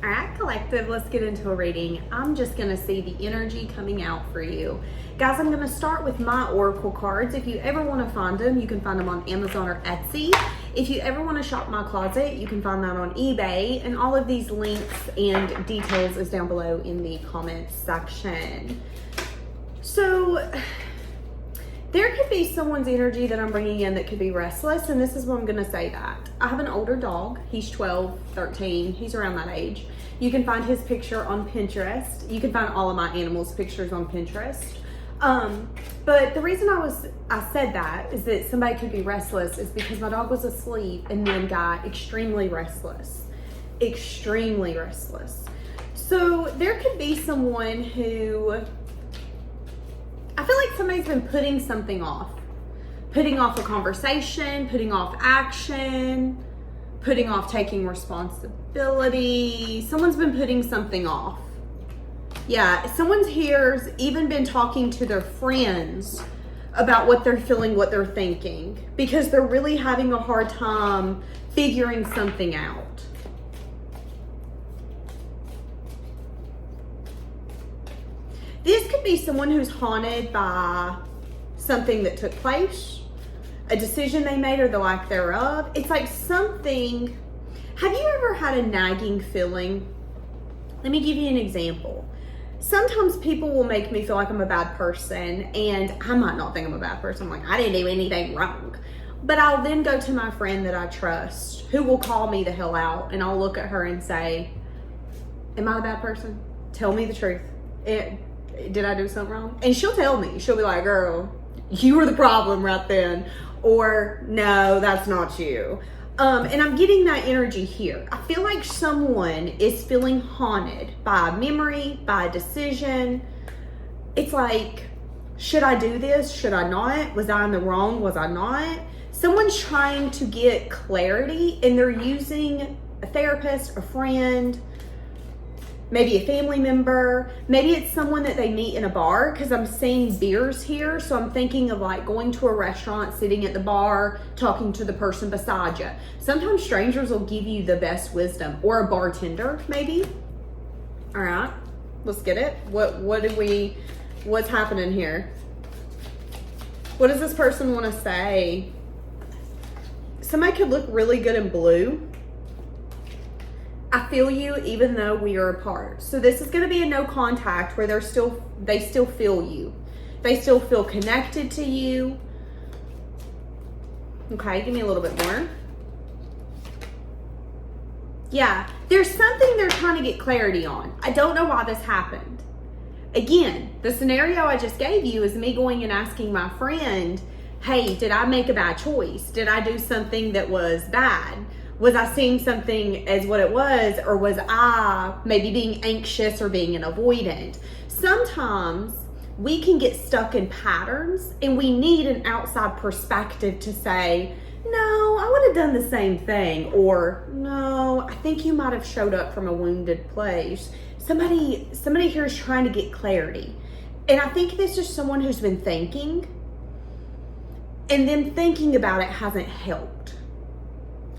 All right, collective, let's get into a reading. I'm just going to see the energy coming out for you. Guys, I'm going to start with my oracle cards. If you ever want to find them, you can find them on Amazon or Etsy. If you ever want to shop my closet, you can find that on eBay. And all of these links and details is down below in the comments section. So there could be someone's energy that I'm bringing in that could be restless, and this is what I'm going to say that. I have an older dog. He's 12, 13. He's around that age. You can find his picture on Pinterest. You can find all of my animals' pictures on Pinterest. But the reason I said that is that somebody could be restless is because my dog was asleep and then got extremely restless. Extremely restless. So there could be someone who, I feel like somebody's been putting something off. Putting off a conversation, putting off action, putting off taking responsibility. Someone's been putting something off. Yeah, someone's here's even been talking to their friends about what they're feeling, what they're thinking, because they're really having a hard time figuring something out. This could be someone who's haunted by something that took place, a decision they made or the lack thereof. It's like something, have you ever had a nagging feeling? Let me give you an example. Sometimes people will make me feel like I'm a bad person, and I might not think I'm a bad person. I'm like, I didn't do anything wrong. But I'll then go to my friend that I trust, who will call me the hell out, and I'll look at her and say, am I a bad person? Tell me the truth. Did I do something wrong? And she'll tell me. She'll be like, girl, you were the problem right then. Or, no, that's not you. And I'm getting that energy here. I feel like someone is feeling haunted by a memory, by a decision. It's like, should I do this? Should I not? Was I in the wrong? Was I not? Someone's trying to get clarity, and they're using a therapist, a friend, maybe a family member. Maybe it's someone that they meet in a bar, because I'm seeing beers here. So I'm thinking of like going to a restaurant, sitting at the bar, talking to the person beside you. Sometimes strangers will give you the best wisdom, or a bartender maybe. All right, let's get it. What's happening here? What does this person want to say? Somebody could look really good in blue. I feel you even though we are apart. So this is going to be a no contact where they still feel you. They still feel connected to you. Okay, give me a little bit more. Yeah, there's something they're trying to get clarity on. I don't know why this happened. Again, the scenario I just gave you is me going and asking my friend, hey, did I make a bad choice? Did I do something that was bad? Was I seeing something as what it was, or was I maybe being anxious or being an avoidant? Sometimes we can get stuck in patterns, and we need an outside perspective to say, no, I would have done the same thing, or no, I think you might have showed up from a wounded place. Somebody here is trying to get clarity. And I think this is someone who's been thinking, and then thinking about it hasn't helped.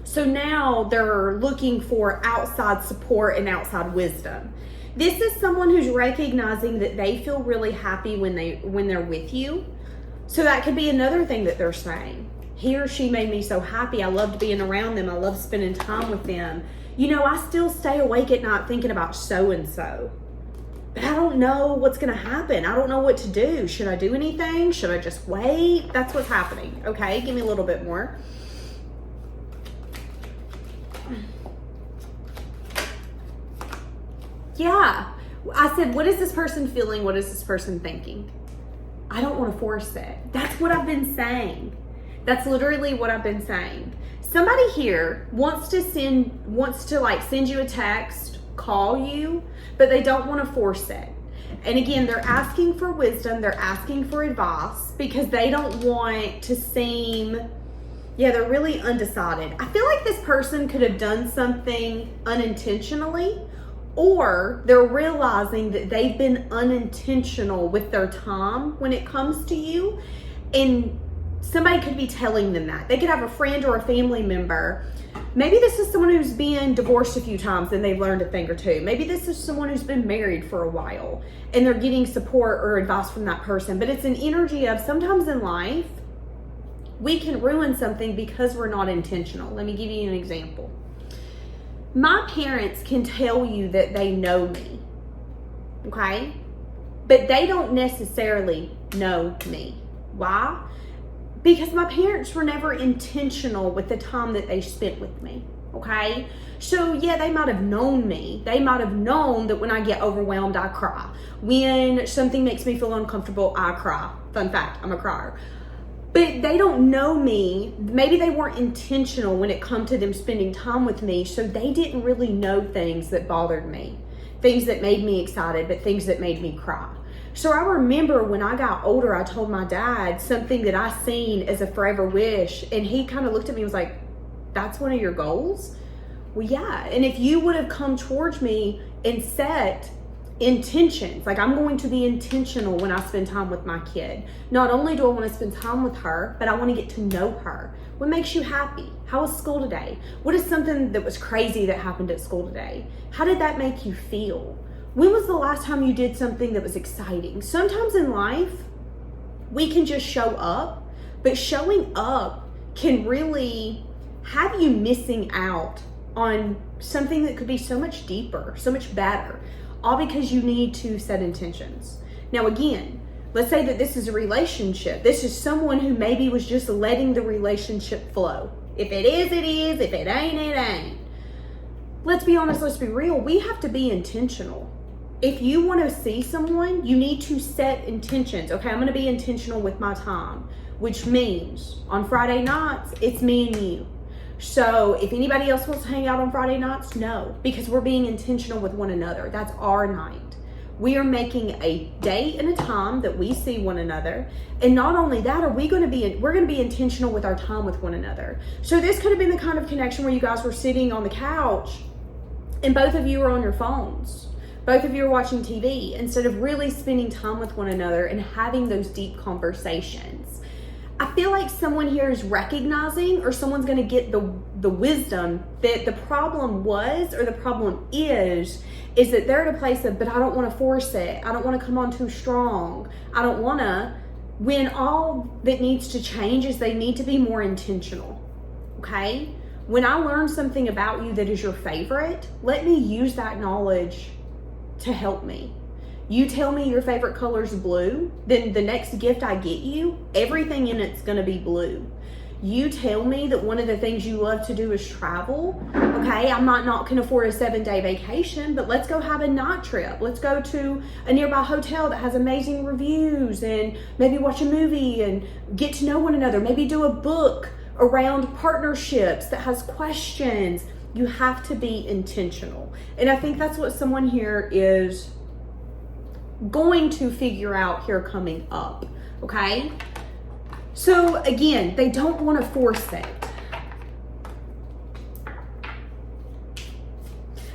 So now they're looking for outside support and outside wisdom. This is someone who's recognizing that they feel really happy when they're with you. So that could be another thing that they're saying. He or she made me so happy. I loved being around them. I love spending time with them. You know, I still stay awake at night thinking about so-and-so. But I don't know what's going to happen. I don't know what to do. Should I do anything? Should I just wait? That's what's happening. Okay, give me a little bit more. Yeah, I said, what is this person feeling? What is this person thinking? I don't want to force it. That's what I've been saying. That's literally what I've been saying. Somebody here wants to send you a text, call you, but they don't want to force it. And again, they're asking for wisdom. They're asking for advice because they don't want to seem, they're really undecided. I feel like this person could have done something unintentionally, or they're realizing that they've been unintentional with their time when it comes to you. And somebody could be telling them that. They could have a friend or a family member. Maybe this is someone who's been divorced a few times and they've learned a thing or two. Maybe this is someone who's been married for a while and they're getting support or advice from that person. But it's an energy of sometimes in life, we can ruin something because we're not intentional. Let me give you an example. My parents can tell you that they know me, okay? But they don't necessarily know me. Why? Because my parents were never intentional with the time that they spent with me, okay? So yeah, they might have known me. They might have known that when I get overwhelmed, I cry. When something makes me feel uncomfortable, I cry. Fun fact, I'm a crier. But they don't know me. Maybe they weren't intentional when it come to them spending time with me, so they didn't really know things that bothered me, things that made me excited, but things that made me cry. So I remember when I got older, I told my dad something that I seen as a forever wish, and he kind of looked at me and was like, that's one of your goals? Well, yeah. And if you would have come towards me and set intentions, like I'm going to be intentional when I spend time with my kid. Not only do I want to spend time with her, but I want to get to know her. What makes you happy? How was school today? What is something that was crazy that happened at school today? How did that make you feel? When was the last time you did something that was exciting? Sometimes in life, we can just show up, but showing up can really have you missing out on something that could be so much deeper, so much better, all because you need to set intentions. Now again, let's say that this is a relationship. This is someone who maybe was just letting the relationship flow. If it is, it is. If it ain't, it ain't. Let's be honest, let's be real. We have to be intentional. If you want to see someone, you need to set intentions. Okay, I'm going to be intentional with my time, which means on Friday nights, it's me and you. So if anybody else wants to hang out on Friday nights, no, because we're being intentional with one another. That's our night. We are making a date and a time that we see one another. And not only that, we're going to be intentional with our time with one another. So this could have been the kind of connection where you guys were sitting on the couch and both of you are on your phones. Both of you are watching TV instead of really spending time with one another and having those deep conversations. I feel like someone here is recognizing, or someone's going to get the wisdom that the problem was, or the problem is that they're at a place of, but I don't want to force it. I don't want to come on too strong. I don't want to, when all that needs to change is they need to be more intentional. Okay? When I learn something about you that is your favorite, let me use that knowledge to help me. You tell me your favorite color is blue, then the next gift I get you, everything in it's going to be blue. You tell me that one of the things you love to do is travel. Okay, I might not can afford a 7-day vacation, but let's go have a night trip. Let's go to a nearby hotel that has amazing reviews and maybe watch a movie and get to know one another. Maybe do a book around partnerships that has questions. You have to be intentional. And I think that's what someone here is going to figure out here coming up, okay? So again, they don't want to force it.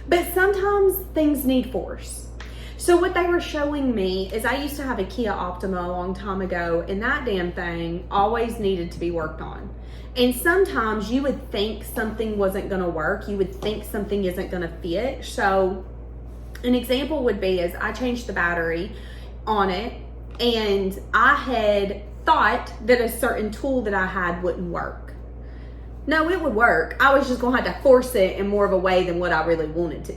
But sometimes things need force. So what they were showing me is I used to have a Kia Optima a long time ago, and that damn thing always needed to be worked on. And sometimes you would think something wasn't going to work. You would think something isn't going to fit. So an example would be is I changed the battery on it, and I had thought that a certain tool that I had wouldn't work. No, it would work. I was just going to have to force it in more of a way than what I really wanted to.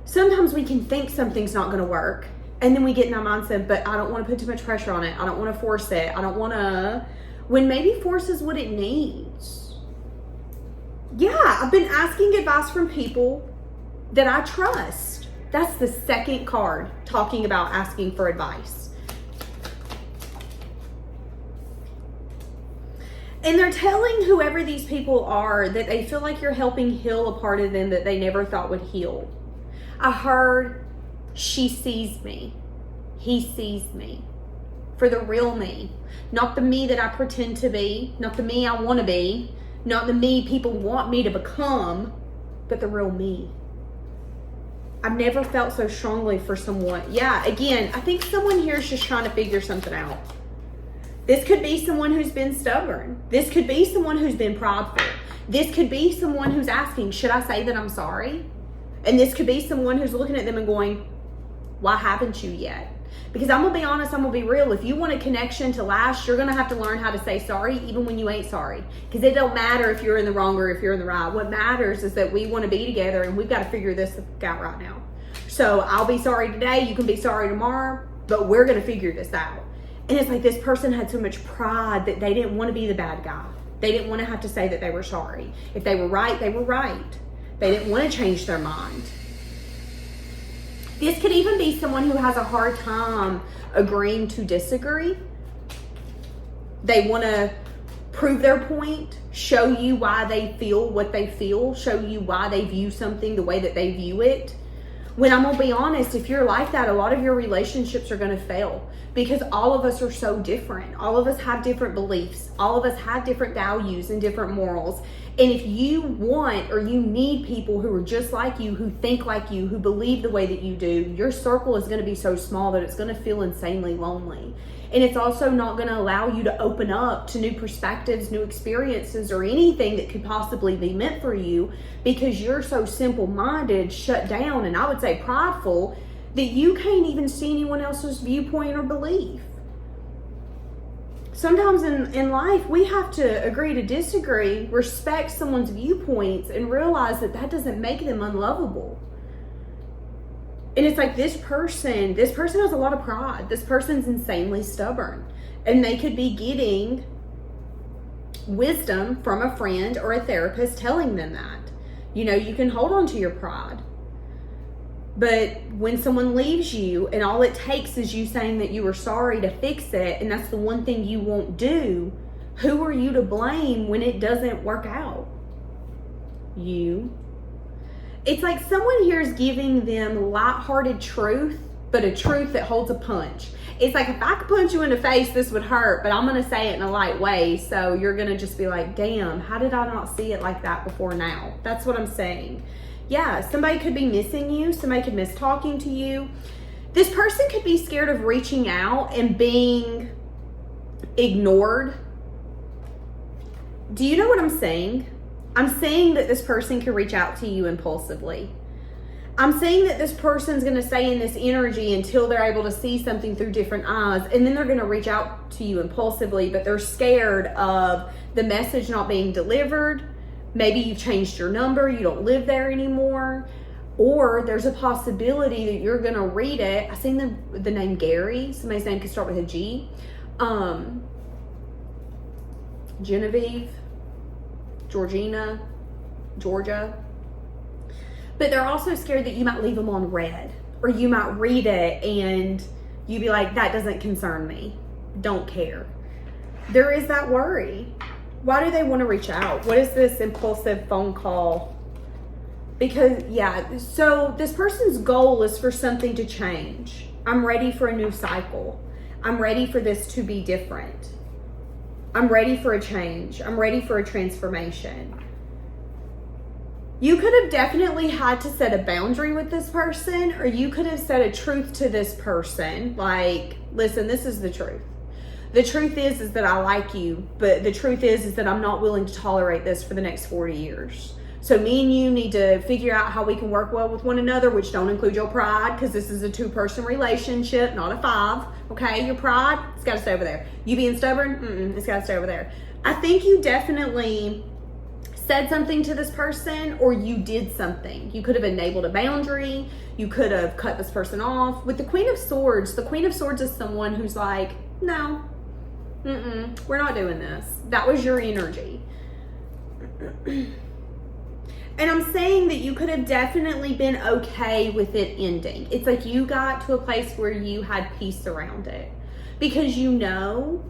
Sometimes we can think something's not going to work, and then we get in our mindset, but I don't want to put too much pressure on it. I don't want to force it. I don't want to, when maybe force is what it needs. Yeah, I've been asking advice from people that I trust. That's the second card talking about asking for advice. And they're telling whoever these people are that they feel like you're helping heal a part of them that they never thought would heal. I heard, she sees me. He sees me. For the real me. Not the me that I pretend to be. Not the me I want to be. Not the me people want me to become. But the real me. I've never felt so strongly for someone. Yeah, again, I think someone here is just trying to figure something out. This could be someone who's been stubborn. This could be someone who's been prideful. This could be someone who's asking, should I say that I'm sorry? And this could be someone who's looking at them and going, why haven't you yet? Because I'm going to be honest, I'm going to be real. If you want a connection to last, you're going to have to learn how to say sorry even when you ain't sorry. Because it don't matter if you're in the wrong or if you're in the right. What matters is that we want to be together and we've got to figure this out right now. So I'll be sorry today, you can be sorry tomorrow, but we're going to figure this out. And it's like this person had so much pride that they didn't want to be the bad guy. They didn't want to have to say that they were sorry. If they were right, they were right. They didn't want to change their mind. This could even be someone who has a hard time agreeing to disagree. They want to prove their point, show you why they feel what they feel, show you why they view something the way that they view it. When I'm going to be honest, if you're like that, a lot of your relationships are going to fail because all of us are so different. All of us have different beliefs. All of us have different values and different morals. And if you want or you need people who are just like you, who think like you, who believe the way that you do, your circle is going to be so small that it's going to feel insanely lonely. And it's also not going to allow you to open up to new perspectives, new experiences, or anything that could possibly be meant for you because you're so simple-minded, shut down, and I would say prideful, that you can't even see anyone else's viewpoint or belief. Sometimes in life, we have to agree to disagree, respect someone's viewpoints, and realize that that doesn't make them unlovable. And it's like this person has a lot of pride. This person's insanely stubborn. And they could be getting wisdom from a friend or a therapist telling them that. You know, you can hold on to your pride. But when someone leaves you and all it takes is you saying that you were sorry to fix it, and that's the one thing you won't do, who are you to blame when it doesn't work out? You. It's like someone here is giving them lighthearted truth, but a truth that holds a punch. It's like if I could punch you in the face, this would hurt, but I'm going to say it in a light way. So you're going to just be like, damn, how did I not see it like that before now? That's what I'm saying. Yeah, somebody could be missing you. Somebody could miss talking to you. This person could be scared of reaching out and being ignored. Do you know what I'm saying? I'm saying that this person can reach out to you impulsively. I'm saying that this person's going to stay in this energy until they're able to see something through different eyes, and then they're going to reach out to you impulsively, but they're scared of the message not being delivered. Maybe you've changed your number, you don't live there anymore, or there's a possibility that you're going to read it. I seen the name Gary. Somebody's name could start with a G. Genevieve, Georgina, Georgia. But they're also scared that you might leave them on red, or you might read it and you be like, that doesn't concern me. Don't care. There is that worry. Why do they want to reach out? What is this impulsive phone call? Because, yeah, so this person's goal is for something to change. I'm ready for a new cycle. I'm ready for this to be different. I'm ready for a change. I'm ready for a transformation. You could have definitely had to set a boundary with this person, or you could have said a truth to this person. Like, listen, this is the truth. The truth is that I like you, but the truth is that I'm not willing to tolerate this for the next 40 years. So me and you need to figure out how we can work well with one another, which don't include your pride, because this is a 2-person relationship, not a 5. Okay, your pride, it's got to stay over there. You being stubborn, it's got to stay over there. I think you definitely said something to this person, or you did something. You could have enabled a boundary. You could have cut this person off. With the Queen of Swords is someone who's like, no, we're not doing this. That was your energy. And I'm saying that you could have definitely been okay with it ending. It's like you got to a place where you had peace around it. Because you know,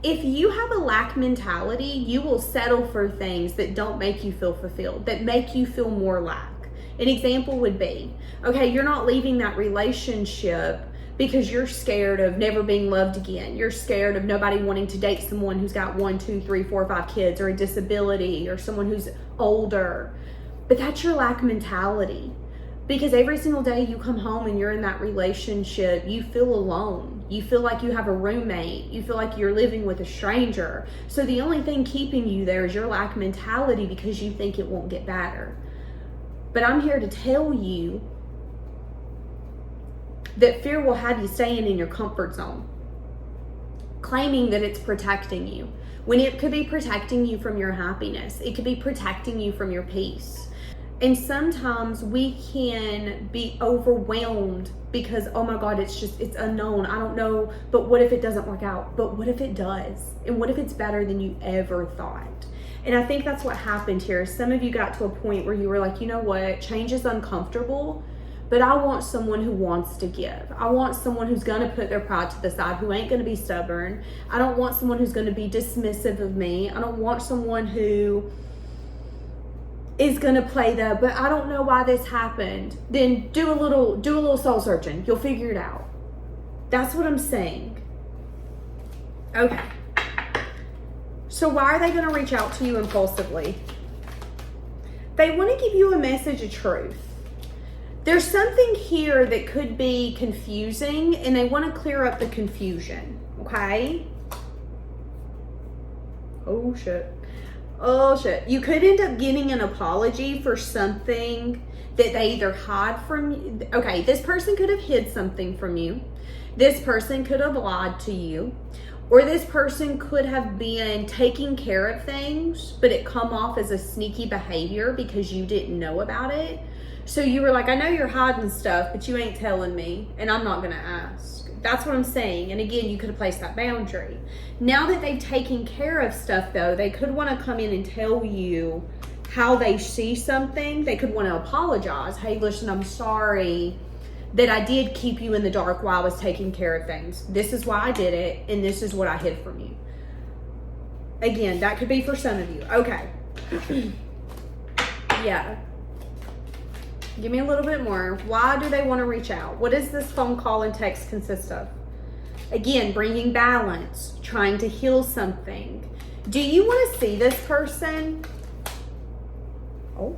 if you have a lack mentality, you will settle for things that don't make you feel fulfilled, that make you feel more lack. An example would be, okay, you're not leaving that relationship because you're scared of never being loved again. You're scared of nobody wanting to date someone who's got 1, 2, 3, 4, 5 kids, or a disability, or someone who's older. But that's your lack mentality. Because every single day you come home and you're in that relationship, you feel alone. You feel like you have a roommate. You feel like you're living with a stranger. So the only thing keeping you there is your lack mentality because you think it won't get better. But I'm here to tell you that fear will have you staying in your comfort zone, claiming that it's protecting you, when it could be protecting you from your happiness. It could be protecting you from your peace. And sometimes we can be overwhelmed because, oh my God, it's unknown. I don't know, but what if it doesn't work out? But what if it does? And what if it's better than you ever thought? And I think that's what happened here. Some of you got to a point where you were like, you know what, change is uncomfortable, but I want someone who wants to give. I want someone who's going to put their pride to the side, who ain't going to be stubborn. I don't want someone who's going to be dismissive of me. I don't want someone who is going to play but I don't know why this happened. Then do a little soul searching. You'll figure it out. That's what I'm saying. Okay. So why are they going to reach out to you impulsively? They want to give you a message of truth. There's something here that could be confusing, and they want to clear up the confusion, okay? Oh, shit. Oh, shit. You could end up getting an apology for something that they either hide from you. Okay, this person could have hid something from you. This person could have lied to you. Or this person could have been taking care of things, but it come off as a sneaky behavior because you didn't know about it. So you were like, I know you're hiding stuff, but you ain't telling me, and I'm not going to ask. That's what I'm saying. And again, you could have placed that boundary. Now that they've taken care of stuff, though, they could want to come in and tell you how they see something. They could want to apologize. Hey, listen, I'm sorry that I did keep you in the dark while I was taking care of things. This is why I did it, and this is what I hid from you. Again, that could be for some of you. Okay. Yeah. Give me a little bit more. Why do they want to reach out? What does this phone call and text consist of? Again, bringing balance, trying to heal something. Do you want to see this person? Oh.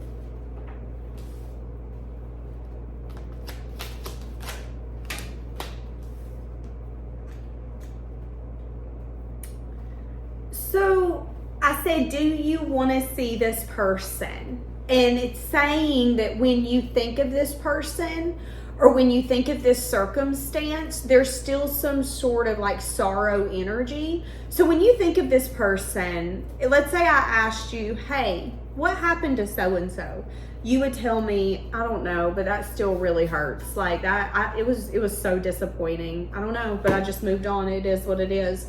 So I said, do you want to see this person? And it's saying that when you think of this person or when you think of this circumstance, there's still some sort of like sorrow energy. So when you think of this person, let's say I asked you, hey, what happened to so-and-so? You would tell me, I don't know, but that still really hurts. Like that, it was so disappointing. I don't know, but I just moved on. It is what it is.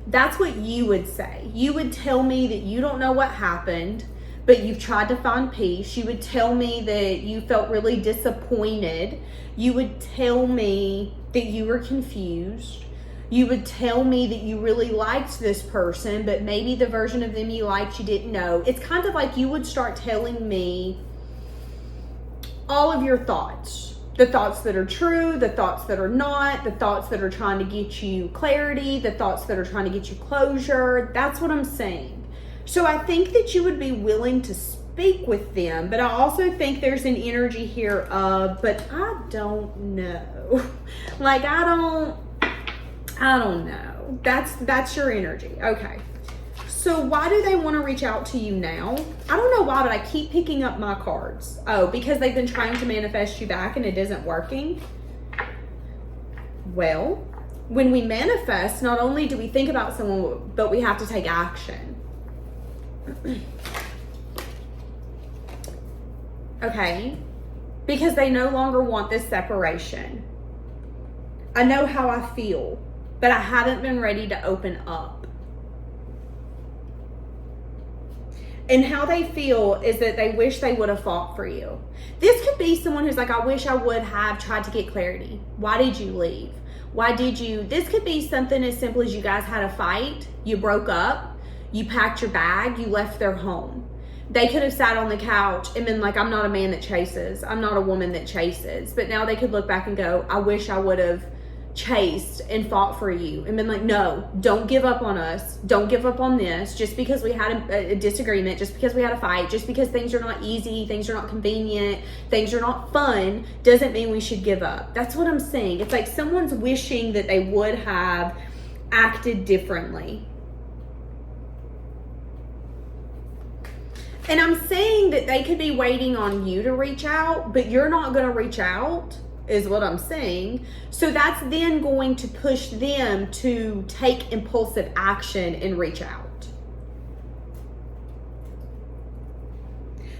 That's what you would say. You would tell me that you don't know what happened, but you've tried to find peace. You would tell me that you felt really disappointed. You would tell me that you were confused. You would tell me that you really liked this person, but maybe the version of them you liked you didn't know. It's kind of like you would start telling me all of your thoughts. The thoughts that are true, the thoughts that are not, the thoughts that are trying to get you clarity, the thoughts that are trying to get you closure. That's what I'm saying. So I think that you would be willing to speak with them, but I also think there's an energy here of, but I don't know. Like, I don't know. That's your energy. Okay. So why do they want to reach out to you now? I don't know why, but I keep picking up my cards. Oh, because they've been trying to manifest you back and it isn't working. Well, when we manifest, not only do we think about someone, but we have to take action. Okay, because they no longer want this separation. I know how I feel, but I haven't been ready to open up. And how they feel is that they wish they would have fought for you. This could be someone who's like, I wish I would have tried to get clarity. Why did you leave? Why did you? This could be something as simple as you guys had a fight, you broke up, you packed your bag, you left their home. They could have sat on the couch and been like, I'm not a man that chases. I'm not a woman that chases. But now they could look back and go, I wish I would have chased and fought for you and been like, no, don't give up on us. Don't give up on this. Just because we had a disagreement, just because we had a fight, just because things are not easy, things are not convenient, things are not fun, doesn't mean we should give up. That's what I'm saying. It's like someone's wishing that they would have acted differently. And I'm saying that they could be waiting on you to reach out, but you're not going to reach out, is what I'm saying. So that's then going to push them to take impulsive action and reach out.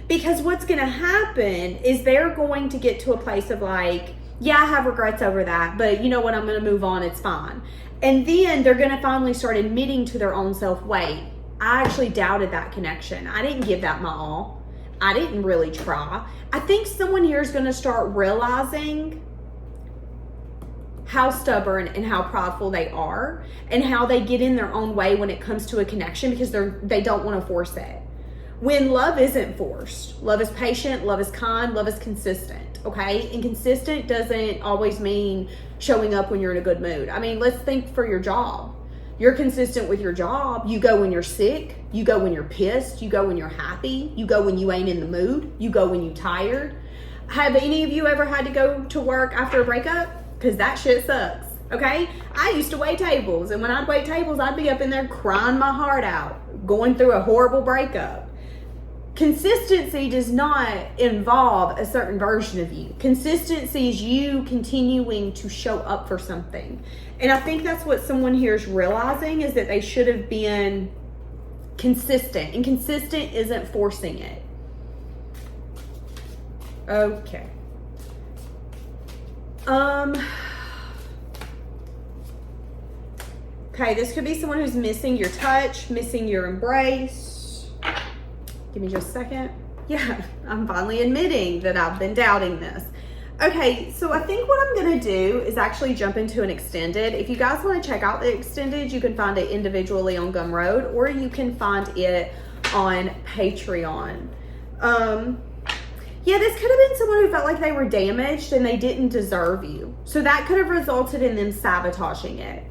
Because what's going to happen is they're going to get to a place of like, yeah, I have regrets over that, but you know what, I'm going to move on, it's fine. And then they're going to finally start admitting to their own self, wait, I actually doubted that connection. I didn't give that my all. I didn't really try. I think someone here is going to start realizing how stubborn and how prideful they are and how they get in their own way when it comes to a connection because they don't want to force it. When love isn't forced, love is patient, love is kind, love is consistent, okay? And consistent doesn't always mean showing up when you're in a good mood. I mean, let's think for your job. You're consistent with your job. You go when you're sick. You go when you're pissed. You go when you're happy. You go when you ain't in the mood. You go when you're tired. Have any of you ever had to go to work after a breakup? Because that shit sucks, okay? I used to wait tables, and when I'd wait tables, I'd be up in there crying my heart out, going through a horrible breakup. Consistency does not involve a certain version of you. Consistency is you continuing to show up for something. And I think that's what someone here is realizing, is that they should have been consistent. And consistent isn't forcing it. Okay. Okay, this could be someone who's missing your touch, missing your embrace. Give me just a second. Yeah, I'm finally admitting that I've been doubting this. Okay, so I think what I'm going to do is actually jump into an extended. If you guys want to check out the extended, you can find it individually on Gumroad, or you can find it on Patreon. Yeah, this could have been someone who felt like they were damaged and they didn't deserve you. So that could have resulted in them sabotaging it.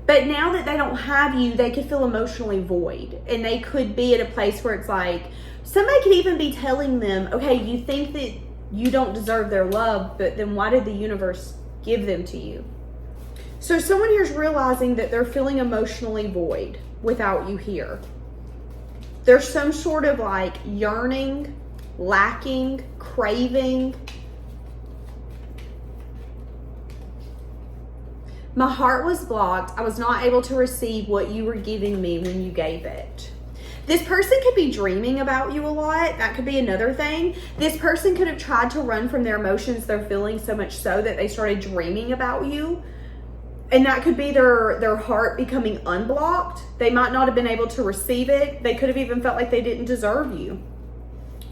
But now that they don't have you, they could feel emotionally void. And they could be at a place where it's like, somebody could even be telling them, okay, you think that you don't deserve their love, but then why did the universe give them to you? So someone here's realizing that they're feeling emotionally void without you here. There's some sort of like yearning, lacking, craving. My heart was blocked. I was not able to receive what you were giving me when you gave it. This person could be dreaming about you a lot. That could be another thing. This person could have tried to run from their emotions they're feeling so much so that they started dreaming about you. And that could be their heart becoming unblocked. They might not have been able to receive it. They could have even felt like they didn't deserve you.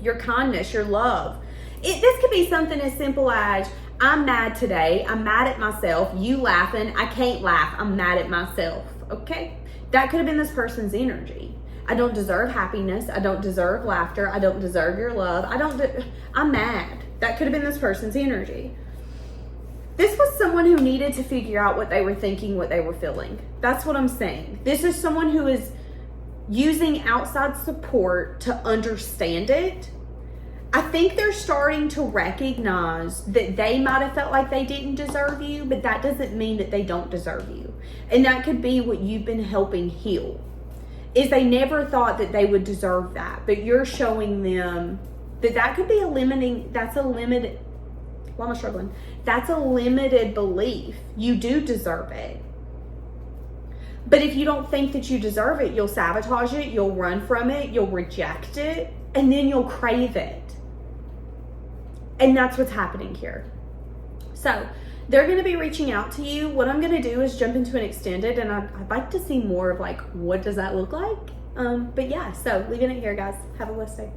Your kindness, your love. This could be something as simple as, I'm mad today. I'm mad at myself. You laughing. I can't laugh. I'm mad at myself. Okay? That could have been this person's energy. I don't deserve happiness. I don't deserve laughter. I don't deserve your love. I'm mad. That could have been this person's energy. This was someone who needed to figure out what they were thinking, what they were feeling. That's what I'm saying. This is someone who is using outside support to understand it. I think they're starting to recognize that they might have felt like they didn't deserve you, but that doesn't mean that they don't deserve you. And that could be what you've been helping heal, is they never thought that they would deserve that, but you're showing them that could be that's a limited belief. You do deserve it. But if you don't think that you deserve it, you'll sabotage it, you'll run from it, you'll reject it, and then you'll crave it. And that's what's happening here. So they're going to be reaching out to you. What I'm going to do is jump into an extended, and I'd like to see more of like, what does that look like? But yeah, so leaving it here, guys. Have a blessed day.